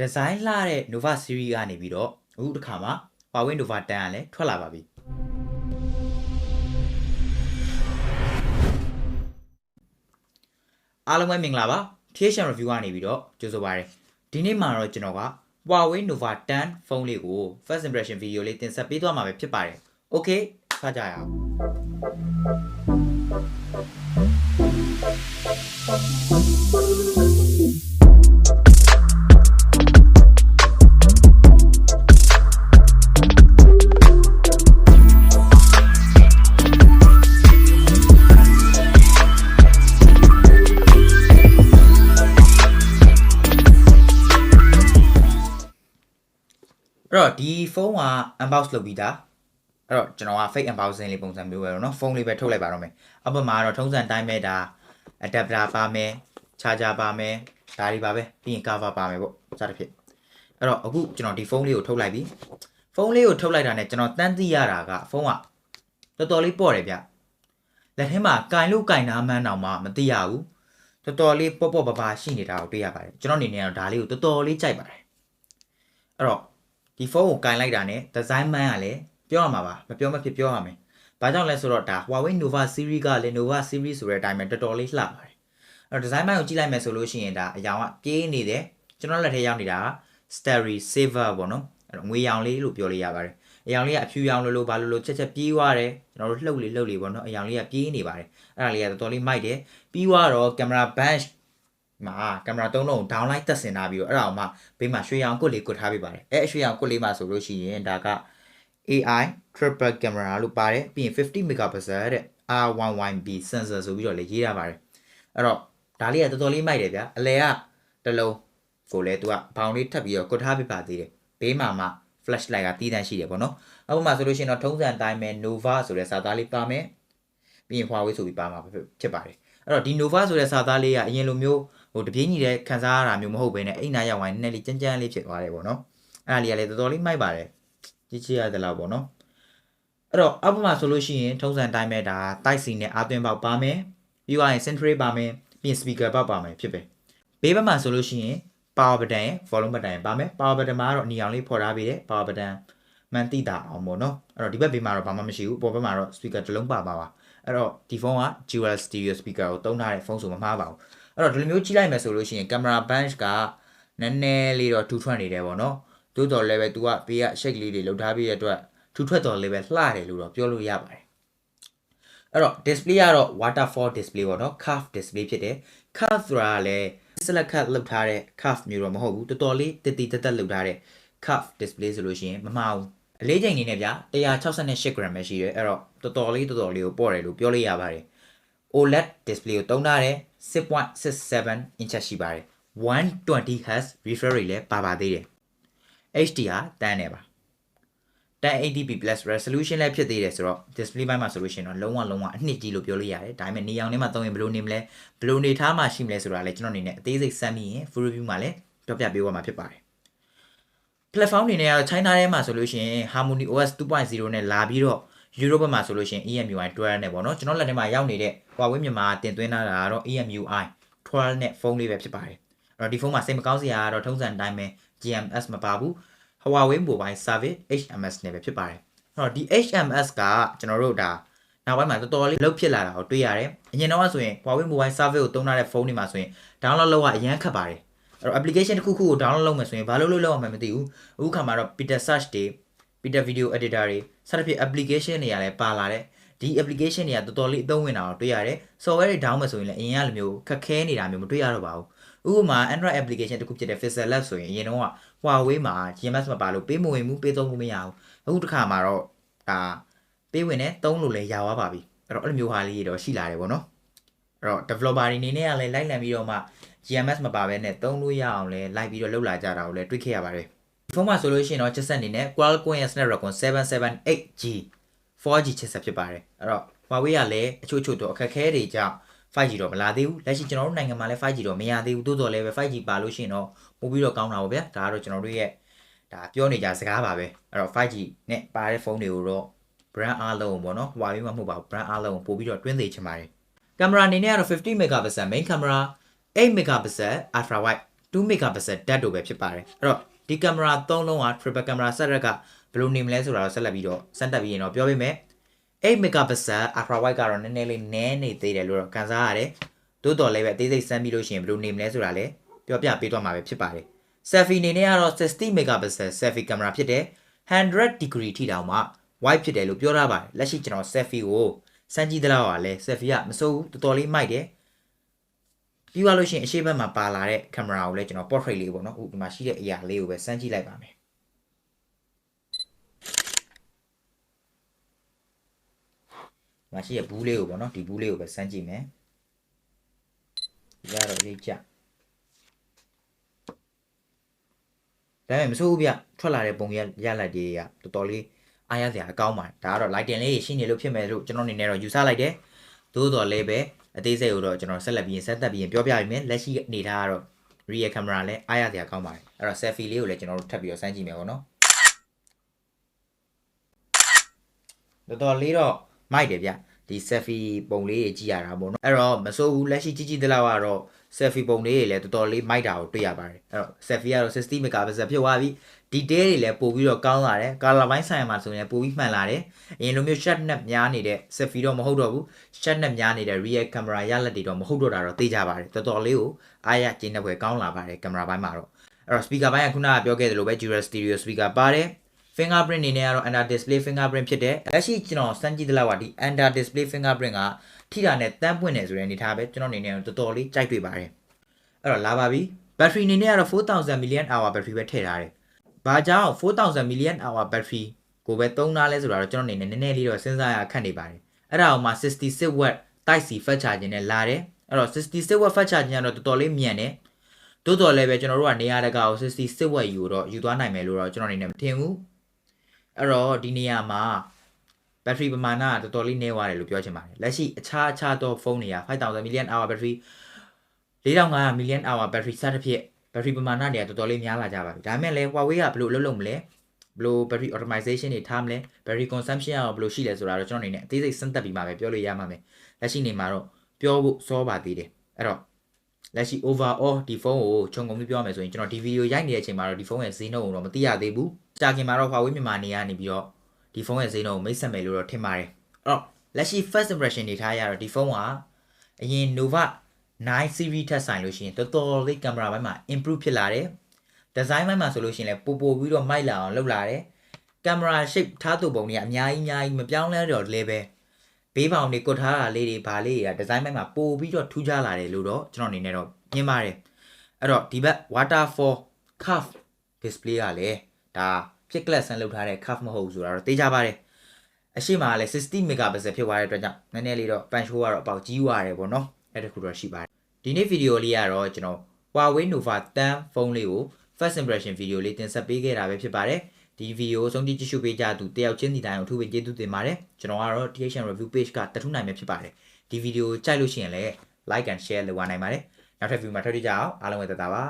design လာတဲ့ Nova series ကနေပြီးတော့အခုတစ်ခါမှာ Huawei Nova 10ကလည်းထွက်လာပါပြီအားလုံးပဲမင်္ဂလာပါ THM review ကနေပြီးတော့ကြိုဆိုပါရစေဒီနေ့မှာတော့ကျွန်တော်က Huawei Nova 10ဖုန်းလေးကို first impression video လေးတင်ဆက်ပေးသွားမှာပဲဖြစ်ပါတယ် Okay စကြရအောင်အဲ့တော့ဒီဖုန်းက unbox လုပ်ပြီးသားအဲ့တော့ကျွန်တော်က fake unboxing လေးပုံစံမျိုးပဲเนาะဖုန်းလေးပဲထုတ်လိုက်ပါတော့မယ်အပမှာတော့ထုံးစံတိုင်းပဲဒါ adapter ပါမယ် charger ပါမယ်ဒါတွေပါပဲပြီးရင် cover ပါမယ်ပေါ့စသဖြင့်အဲ့တော့အခုကျွန်တော်ဒီဖုန်းလေးကိုထုတ်လိုက်ပြီဖုန်းလေးကိုထုတ်လိုက်တာနဲ့ကျွန်တော်တန်းသိရတာကဖုန်းကတော်တော်လေးပေါ့တယ်ဗျလက်ထဲမှာကင်လို့ကင်နာမှန်းတောင်မှမသိရဘူးတော်တော်လေးပေါ့ပေါ့ပါပါရှိနေတာကိုတွေ့ရပါတယ်ကျွန်တော်အနေနဲ့တော့ဒါလေးကိုတော်တော်လေးကြိုက်ပါတယ်အဲ့တော့ဒီဖုန်းကိုကင်လိုက်တာနဲ့ design မှန်းကလည်းပြောရမှာပါမပြောမဖြစ်ပြောရမယ်။ဘာကြောင့်လဲဆိုတော့ဒါ Huawei Nova series ကလည်း Nova series ဆိုတဲ့အတိုင်းပဲတော်တော်လေးလှပါတယ်။အဲ့တော့ design မှန်းကိုကြည့်လိုက်မယ်ဆိုလို့ရှိရင်ဒါအရောင်ကပြေးနေတယ်ကျွန်တော်လက်ထဲရောက်နေတာက Starry Silver ပေါ့နော်။အဲ့တော့ငွေရောင်လေးလို့ပြောလို့ရပါတယ်။အရောင်လေးကအဖြူရောင်လိုဘာလိုချက်ပြေးသွားတယ်ကျွန်တော်တို့လှုပ်လေပေါ့နော်အရောင်လေးကပြေးနေပါတယ်။အဲ့ဒါလေးကတော်တော်လေးမိုက်တယ်။ပြီးသွားတော့ camera benchမှာကင်မရာ3လုံး downlight တက်ဆင်ထားပြီးတော့အဲ့ဒါအောင်မှဘေးမှာရွှေရောင်ကွက်လေးကွတ်ထားပေးပါတယ်အဲ့ရွှေရောင်ကွက်လေးမှာဆိုလို့ရှိရင်ဒါက AI triple camera လို့ပါတယ်ပြီးရင်50 megapixel တဲ့ R11B sensor ဆိုပြီးတော့လည်းရေးထားပါတယ်အဲ့တော့ဒါလေးကတော်တော်လေးမိုက်တယ်ဗျာအလဲကတလုံးကိုလည်းသူကဘောင်လေးထပ်ပြီးတော့ကွတ်ထားပေးပါသေးတယ်ဘေးမှာမှ flashlight ကတီးတန်းရှိတယ်ပေါ့နော်အခုမှဆိုလို့ရှိရင်တော့ထုံးစံအတိုင်းပဲ Nova ဆိုတဲ့စာသားလေးပါမယ်ပြီးရင် Huawei ဆိုပြီးပါမှာဖြစ်ပါတယ်အဲ့တော့ဒီ Nova ဆိုတဲ့စာသားလေးကအရင်လိုမျိုးဟိုတပြင်းကြီးတဲ့ခန်းစားရတာမျိုးမဟုတ်ဘဲနဲ့အိမ်နာရောက်ဝိုင်းနည်းလေးကြမ်းကြမ်းလေးဖြစ်သွားတယ်ပေါ့နော်အဲ့ဒါလေးကလည်းတော်တော်လေးမိုက်ပါတယ်ကြည့်ချရတယ်လို့ပေါ့နော်အဲ့တော့အောက်မှာဆိုလို့ရှိရင်ထုံးစံတိုင်းပဲဒါတိုက်စီနဲ့အာသွင်းပေါက်ပါမယ်ပြီးရင် central ပါမယ်ပြီးရင် speaker ပေါက်ပါမယ်ဖြစ်ပဲဘေးဘက်မှာဆိုလို့ရှိရင် power button ရဲ့ volume button ရဲ့ပါမယ် power button မှာတော့အနီအောင်လေးဖော်ထားပေးတယ် power button မှန်တိတာအောင်ပေါ့နော်အဲ့တော့ဒီဘက်ဘေးမှာတော့ဘာမှမရှိဘူးပေါ်ဘက်မှာတော့ speaker တစ်လုံးပါအဲ့တော့ဒီဖုန်းက dual stereo speaker ကိုသုံးထားတဲ့ဖုန်းဆိုမမှားပါဘူးအဲ့တော့ဒီလိုမျိုးကြည့်လိုက်မယ်ဆိုလို့ရှိရင် camera bench ကနည်းနည်းလေးတော့ထူထွက်နေတယ်ပေါ့နော်သို့တော်လည်းပဲ तू ကဘေးက shake လေးတွေလှုပ်ထားပြီးတဲ့အတွက်ထူထွက်တော်လည်းပဲလှတယ်လို့တော့ပြောလို့ရပါတယ်အဲ့တော့ display ကတော့ waterfall display ပေါ့နော် curve display ဖြစ်တယ် curve ဆိုတာကလည်း select cut လှုပ်ထားတဲ့ curve မျိုးတော့မဟုတ်ဘူးတော်တော်လေးတက်လှုပ်ထားတဲ့ curve display ဆိုလို့ရှိရင်မမှားဘူးအလေးချိန်နေနဲ့ဗျာ168 gram ပဲရှိတယ်အဲ့တော့တော်တော်လေးကိုပေါ့တယ်လို့ပြောလို့ရပါတယ် OLED display ကိုတုံးထားတယ် 6.67 inch ရှိပါတယ်120 Hz refresh rate လည်းပါသေးတယ် HDR တန်းနေပါ 1080p plus resolution လည်းဖြစ်သေးတယ်ဆိုတော့ display ဘက်မှာဆိုလို့ရှိရင်တော့လုံးဝအနှစ်ကြီးလို့ပြောလို့ရတယ်ဒါပေမဲ့နေအောင်ထဲမှာသုံးရင်ဘယ်လိုနေမလဲဘယ်လိုနေထားမှရှိမလဲဆိုတာလည်းကျွန်တော်အနေနဲ့အသေးစိတ်စမ်းပြီးရင် full review မှာလည်းပြောပြပေးသွားမှာဖြစ်ပါတယ် platform အနေနဲ့ကတော့ China ထဲမှာဆိုလို့ရှိရင် Harmony OS 2.0 နဲ့လာပြီးတော့ Europe ဘက်မှာဆိုလို့ရှိရင် EMUI 12နဲ့ပေါ့နော်ကျွန်တော်လက်ထဲမှာရောက်နေတဲ့ Huawei မြန်မာတင်သွင်းထားတာကတော့ EMUI 12နဲ့ဖုန်းလေးပဲဖြစ်ပါတယ်အဲ့တော့ဒီဖုန်းမှာစိတ်မကောင်းစရာကတော့ထုံးစံအတိုင်းပဲ GMS မပါဘူး Huawei Mobile Service HMS နဲ့ပဲဖြစ်ပါတယ်အဲ့တော့ဒီ HMS ကကျွန်တော်တို့ဒါနောက်ပိုင်းမှာတော်တော်လေးလှုပ်ဖြစ်လာတာကိုတွေ့ရတယ်အရင်တော့ဆိုရင် Huawei Mobile Service ကိုသုံးထားတဲ့ဖုန်းတွေမှာဆိုရင် download လုပ်ရအရင်ခက်ပါတယ်အဲ့တော့ application တစ်ခုခုကို download လုပ်မယ်ဆိုရင်ဘာလို့လုပ်ရမှမသိဘူးအခုခါမှာတော့ Peter Search တွေ Peter Video Editor တွေစသဖြင့် application တွေကလည်းပါလာတဲ့ဒီ application တွေကတော်တော်လေးအသုံးဝင်တာကိုတွေ့ရတယ် software တွေ down မယ်ဆိုရင်လည်းအရင်ကလိုမျိုးခက်ခဲနေတာမျိုးမတွေ့ရတော့ပါဘူးဥပမာ Android application တစ်ခုဖြစ်တဲ့ Pixel Lab ဆိုရင်အရင်တော့ Huawei မှာ GMS မပါလို့ပေးမဝင်ဘူးပေးသုံးမှုမရဘူးအခုတစ်ခါမှာတော့ဒါပေးဝင်တယ်သုံးလို့လည်းရသွားပါပြီအဲ့တော့အဲ့လိုမျိုးဟာလေးတွေတော့ရှိလာတယ်ပေါ့နော်အဲ့တော့ developer တွေအနေနဲ့ကလည်းလိုက်လံပြီးတော့မှ GMS မပါဘဲနဲ့သုံးလို့ရအောင်လဲလိုက်ပြီးတော့လှုပ်လာကြတာကိုလည်းတွေ့ခဲ့ရပါတယ်ဒီဖုန်းမှာဆိုလို့ရှိရင်တော့ chipset အနေနဲ့ Qualcomm ရဲ့ Snapdragon 778G 4G chipset ဖြစ်ပါတယ်အဲ့တော့ Huawei ကလည်းအချို့တော့အခက်ခဲတွေကြောင့် 5G တော့မလာသေးဘူးလက်ရှိကျွန်တော်တို့နိုင်ငံမှာလည်း 5G တော့မရသေးဘူးတိုးတော်လည်းပဲ 5G ပါလို့ရှိရင်တော့ပို့ပြီးတော့ကောင်းတာပေါ့ဗျာဒါကတော့ကျွန်တော်တို့ရဲ့ဒါပြောနေကြစကားပါပဲအဲ့တော့ 5G နဲ့ပါတဲ့ဖုန်းတွေကိုတော့ brand အားလုံးပေါ့နော် Huawei မှာမဟုတ်ပါဘူး brand အားလုံးပို့ပြီးတော့တွင်းသေးချင်ပါတယ်ကင်မရာအနေနဲ့ကတော့50 megapixel main camera 8 megapixel ultra wide 2 megapixel ဓာတ်တို့ပဲဖြစ်ပါတယ်အဲ့တော့ဒီကင်မရာ3လုံးက triple camera setup ကဘယ်လိုနေမလဲဆိုတာတော့ဆက်လက်ပြီးတော့စမ်းသပ်ပြီးရင်တော့ပြောပေးမယ်8 megapixel ultra wide ကတော့နည်းနည်းလေးနည်းနေသေးတယ်လို့တော့ခန်းစားရတယ်တိုးတော်လည်းပဲအသေးစိတ်စမ်းပြီးလို့ရှိရင်ဘယ်လိုနေမလဲဆိုတာလည်းပြောပြပေးသွားမှာပဲဖြစ်ပါတယ် selfie အနေနဲ့ကတော့60 megapixel selfie camera ဖြစ်တယ်100 degree ထိတောင်မှ wide ဖြစ်တယ်လို့ပြောထားပါတယ်လက်ရှိကျွန်တော် selfie ကိုစမ်းကြည့်သလောက်ပါလဲ selfie ကမစိုးဘူးတော်တော်လေးမိုက်တယ်ပြီးသွားလို့ရှိရင်အရှိတ်ဘက်မှာပါလာတဲ့ camera ကိုလည်းကျွန်တော် portrait လေးပေါ့နော်ဒီမှာရှိတဲ့အရာလေးကိုပဲစမ်းကြည့်လိုက်ပါမယ်ဒီမှာရှိတဲ့ဘူးလေးကိုပေါ့နော်ဒီဘူးလေးကိုပဲစမ်းကြည့်မယ်ဒီကတော့ရိတ်ကြဒါပေမဲ့မစိုးဘူးဗျထွက်လာတဲ့ပုံရလက်တွေကတော်တော်လေးအားရစရာအကောင်းပါတယ်ဒါကတော့ lighting လေးရှိနေလို့ဖြစ်မယ်လို့ကျွန်တော်အနေနဲ့တော့ယူဆလိုက်တယ်သို့တော်လည်းပဲအသေးစိတ်ကိုတော့ကျွန်တော်ဆက်လက်ပြီးဆက်သက်ပြီးပြောပြပေးမယ်လက်ရှိအနေထားကတော့ rear camera လည်းအားရစရာကောင်းပါတယ်အဲ့တော့ selfie လေးကိုလည်းကျွန်တော်တို့ထပ်ပြီးတော့စမ်းကြည့်မယ်ပေါ့နော်တော်တော်လေးတော့မိုက်တယ်ဗျဒီ selfie ပုံလေးကြီးကြည့်ရတာပေါ့နော်အဲ့တော့မစိုးဘူးလက်ရှိကြည့်တဲ့လောက်ကတော့ selfie ပုံလေးတွေလည်းတော်တော်လေးမိုက်တာကိုတွေ့ရပါတယ်အဲ့တော့ selfie ကတော့60 megapixel ဖြစ်သွားပြီ detail တွေလည်းပို့ပြီးတော့ကောင်းလာတယ် color ဘိုင်းဆိုင်မှာဆိုရင်ပို့ပြီးမှန်လာတယ်အရင်လိုမျိုး shot နဲ့များနေတဲ့ selfie တော့မဟုတ်တော့ဘူး shot နဲ့များနေတဲ့ rear camera ရလက်တွေတော့မဟုတ်တော့တာတော့သိကြပါတယ်တော်တော်လေးကိုအားရကျင်းတဲ့ဘွယ်ကောင်းလာပါတယ် camera ဘိုင်းမှာတော့အဲ့တော့ speaker ဘိုင်းကခုနကပြောခဲ့သလိုပဲ dual stereo speaker ပါတယ် fingerprint အနေနဲ့ကတော့ under display fingerprint ဖြစ်တယ်လက်ရှိကျွန်တော်စမ်းကြည့်သလောက်ပါဒီ under display fingerprint ကထိတာနဲ့တန်းပွင့်နေဆိုတဲ့အနေထားပဲကျွန်တော်အနေနဲ့တော်တော်လေးကြိုက်တွေ့ပါတယ်အဲ့တော့လာပါပြီ battery အနေနဲ့ကတော့ 4000 mAh battery ပဲထည့်ထားတယ်ဘာကြောင့် 4000 mAh battery ကိုပဲသုံးထားလဲဆိုတာတော့ကျွန်တော်အနေနဲ့နည်းနည်းလေးတော့စဉ်းစားရခက်နေပါတယ်အဲ့ဒါအောင်မှ 66W Type C fast charging နဲ့လာတယ်အဲ့တော့ 66W fast charging ကတော့တော်တော်လေးမြန်တယ်တိုးတော်လည်းပဲကျွန်တော်တို့ကနေရာတကာကို 66W ယူတော့ယူသွားနိုင်မယ်လို့တော့ကျွန်တော်အနေနဲ့မထင်ဘူးအဲ့တော့ဒီနေရာမှာ battery ပမာဏကတော်တော်လေးနည်းသွားတယ်လို့ပြောချင်ပါတယ်လက်ရှိအခြားသောဖုန်းတွေက5000 mAh battery 4500 mAh battery စသဖြင့် battery ပမာဏတွေကတော်တော်လေးများလာကြပါပြီဒါပေမဲ့လည်း Huawei ကဘယ်လိုလုပ်မလဲဘယ်လို battery optimization တွေထားမလဲ battery consumption ကဘယ်လိုရှိလဲဆိုတာတော့ကျွန်တော်အနေနဲ့အသေးစိတ်စမ်းသပ်ပြီးမှပဲပြောလို့ရမှာမယ်လက်ရှိနေမှာတော့ပြောဖို့စောပါသေးတယ်အဲ့တော့လက်ရှိ overall ဒီဖုန်းကိုခြုံငုံပြီးပြောမယ်ဆိုရင်ကျွန်တော်ဒီဗီဒီယိုရိုက်နေတဲ့အချိန်မှာတော့ဒီဖုန်းရဲ့ဈေးနှုန်းကိုတော့မသိရသေးဘူးကြာခင်မှာတော့ Huawei မြန်မာနေကနေပြီးတော့ဒီဖုန်းရဲ့ဈေးနှုန်းကိုမိတ်ဆက်မယ်လို့တော့ထင်ပါတယ်အဲ့တော့လက်ရှိ first impression တွေထားရတော့ဒီဖုန်းကအရင် Nova 9 series ထက်ဆိုင်လို့ရှိရင်တော်တော်လေးကင်မရာဘက်မှာ improve ဖြစ်လာတယ်ဒီဇိုင်းဘက်မှာဆိုလို့ရှိရင်လည်းပိုပြီးတော့မိုက်လာအောင်လုပ်လာတယ်ကင်မရာ shape ထားသူပုံတွေကအများကြီးမပြောင်းလဲတော့လည်းပဲဘေးပေါင်တွေကွတ်ထားတာလေးတွေဘာလေးတွေကဒီဇိုင်းဘက်မှာပိုပြီးတော့ထူးခြားလာတယ်လို့တော့ကျွန်တော်အနေနဲ့တော့မြင်ပါတယ်အဲ့တော့ဒီဘက် waterfall curve display ကလည်းဒါဖြစ်ကလပ်ဆန်းလုပ်ထားတဲ့ curve မဟုတ်ဘူးဆိုတာတော့သိကြပါတယ်အရှိမကလည်း60 megapixel ဖြစ်သွားတဲ့အတွက်ကြောင့်နည်းနည်းလေးတော့ punch hole ကတော့အပေါက်ကြီးသွားတယ်ပေါ့နော်အဲ့ဒါခုတော့ရှိပါတယ်ဒီနေ့ဗီဒီယိုလေးကတော့ကျွန်တော် Huawei Nova 10 ဖုန်းလေးကို first impression ဗီဒီယိုလေးတင်ဆက်ပေးခဲ့တာပဲဖြစ်ပါတယ်ဒီဗီဒီယိုအဆုံးထိကြည့်ရှုပေးကြသူတယောက်ချင်းစီတိုင်းကိုအထူးပဲကျေးဇူးတင်ပါတယ်ကျွန်တော်ကတော့ THN review page ကတထုနိုင်မယ်ဖြစ်ပါတယ်ဒီဗီဒီယိုကြိုက်လို့ရှိရင်လည်း like and share လုပ်နိုင်ပါတယ်နောက်ထပ်ဗီဒီယိုမှာထပ်တွေ့ကြအောင်အားလုံးပဲသက်သာပါ